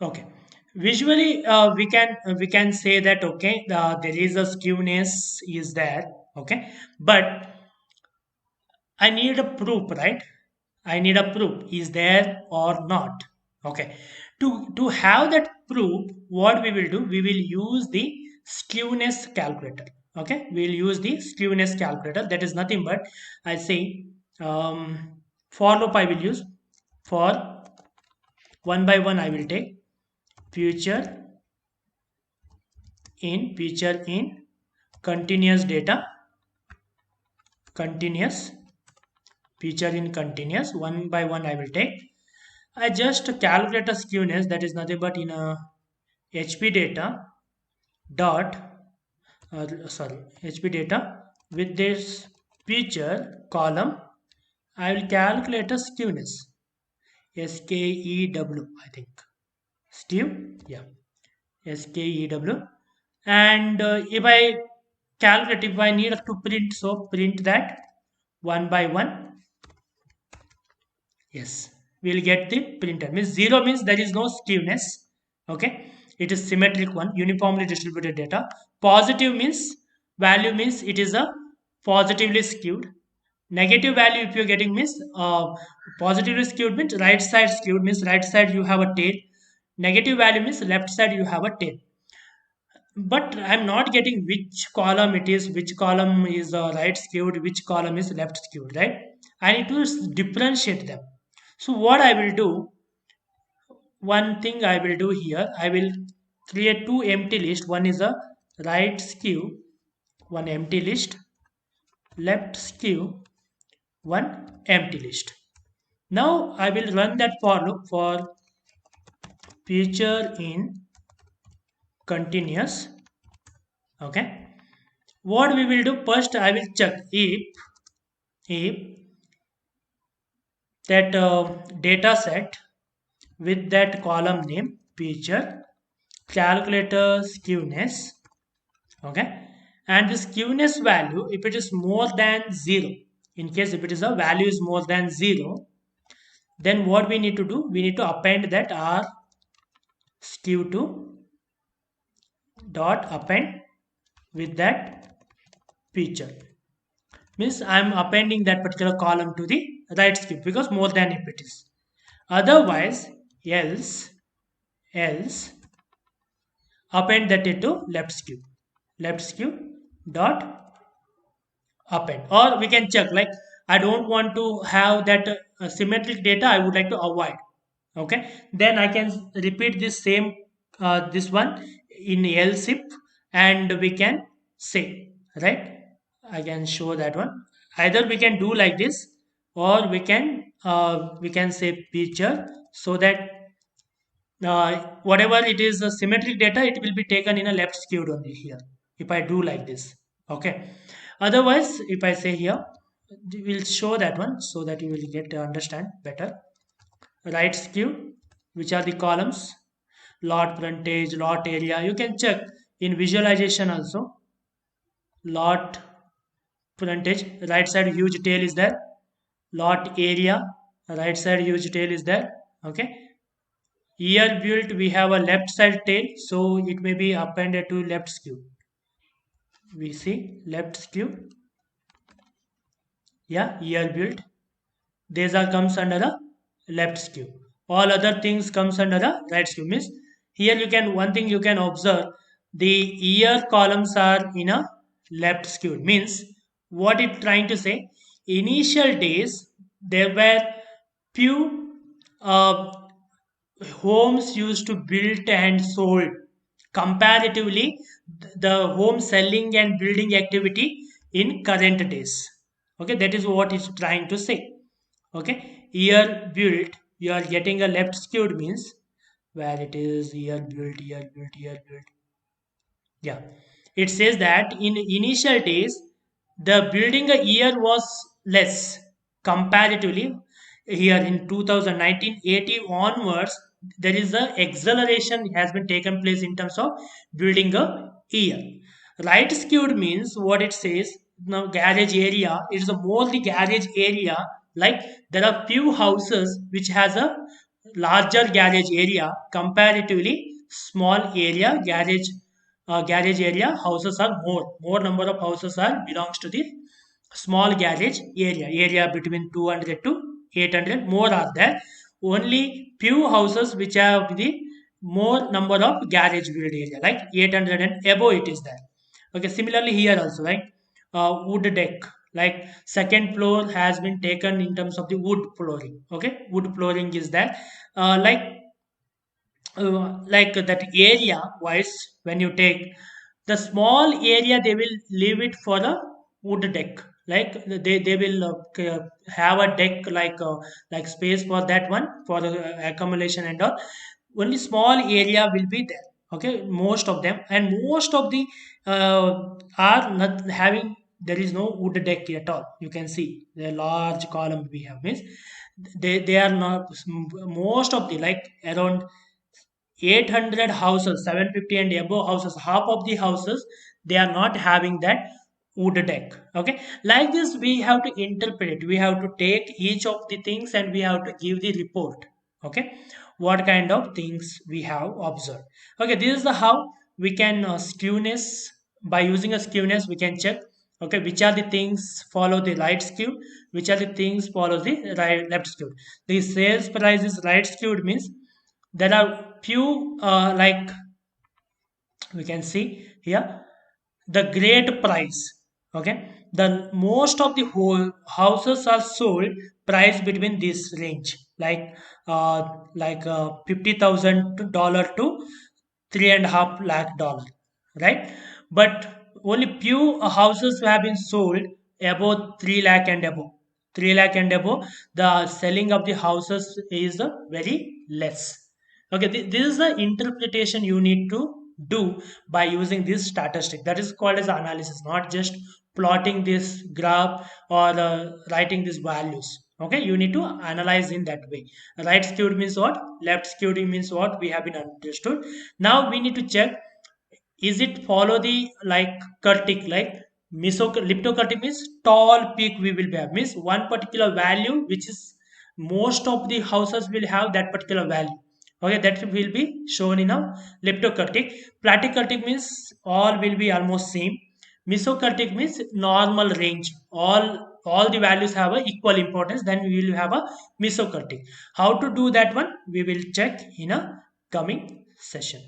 Okay. Visually, we can say that okay, there is a skewness is there. Okay, but I need a proof, right? I need a proof. Is there or not? Okay. To have that proof, what we will do? We will use the skewness calculator. Okay. We will use the skewness calculator. That is nothing but I say for loop I will use for one by one I will take future future in continuous data continuous feature in continuous one by one I will take. I just calculate a skewness that is nothing but in a HP data dot sorry HP data with this feature column. I will calculate a skewness SKEW I think Steve yeah SKEW and if I calculate if I need to print so print that one by one. Yes, we'll get the printer. Means zero means there is no skewness. Okay, it is symmetric one, uniformly distributed data. Positive means value means it is a positively skewed. Negative value if you're getting means positively skewed means right side skewed means right side you have a tail. Negative value means left side you have a tail. But I'm not getting which column it is, which column is right skewed, which column is left skewed, right? I need to differentiate them. So what I will do, one thing I will do here, I will create two empty list. One is a right skew, one empty list, left skew, one empty list. Now I will run that for loop for future in continuous. Okay. What we will do first, I will check if that data set with that column name feature calculator skewness. Okay, and this skewness value if it is more than 0, in case if it is a value is more than 0, then what we need to do, we need to append that r skew to dot append with that feature. Means I'm appending that particular column to the right skew because more than if it is. Otherwise, else append that into left skew dot append, or we can check like I don't want to have that symmetric data, I would like to avoid. Okay, then I can repeat this same this one in else if, and we can say, right, I can show that one. Either we can do like this, or we can say feature, so that whatever it is symmetric data, it will be taken in a left skewed only here if I do like this. Okay, otherwise if I say here, we'll show that one so that you will get to understand better. Right skew, which are the columns, lot frontage, lot area, you can check in visualization also. Lot frontage, right side huge tail is there. Lot area, right side huge tail is there. Okay, year built, we have a left side tail, so it may be appended to left skew. We see left skew, yeah, year built. These are comes under the left skew. All other things comes under the right skew. Means here you can one thing you can observe, the year columns are in a left skewed. Means what it trying to say? Initial days there were few homes used to built and sold. Comparatively, the home selling and building activity in current days. Okay, that is what it's trying to say. Okay, year built, you are getting a left skewed means where it is year built. Yeah, it says that in initial days, the building a year was less comparatively. Here in 2019 80 onwards, there is a acceleration has been taken place in terms of building a year. Right skewed means what it says. Now garage area, it is a more the garage area, like there are few houses which has a larger garage area comparatively small area garage area houses are more number of houses are belongs to the small garage area between 200 to 800 more are there. Only few houses which have the more number of garage build area like 800 and above it is there. Okay, similarly here also like wood deck, like second floor has been taken in terms of the wood flooring. Okay, wood flooring is there. Like that area wise, when you take the small area they will leave it for a wood deck, like they will have a deck like space for that one for the accumulation and all. Only small area will be there. Okay, most of them and most of the are not having, there is no wood deck at all. You can see the large column we have means they are not, most of the like around 800 houses, 750 and above houses, half of the houses, they are not having that wood deck. Okay, like this, we have to interpret it. We have to take each of the things and we have to give the report. Okay, what kind of things we have observed. Okay, this is the how we can skewness. By using a skewness, we can check. Okay, which are the things follow the right skew, which are the things follow the left skew. The sales price is right skewed means there are few like we can see here the great price. Okay, the most of the whole houses are sold price between this range uh $50,000 to 3.5 lakh dollar, right? But only few houses have been sold above 3 lakh and above. 3 lakh and above, the selling of the houses is very less. Okay, this is the interpretation you need to do by using this statistic. That is called as analysis, not just plotting this graph or writing these values. Okay, you need to analyze in that way. Right skewed means what? Left skewed means what? We have been understood. Now we need to check, is it follow the like curtic, like liptocurtic means tall peak we will have means one particular value which is most of the houses will have that particular value. Okay, that will be shown in a leptocurtic. Platycurtic means all will be almost same. Mesocurtic means normal range, all the values have a equal importance, then we will have a mesocurtic. How to do that one we will check in a coming session.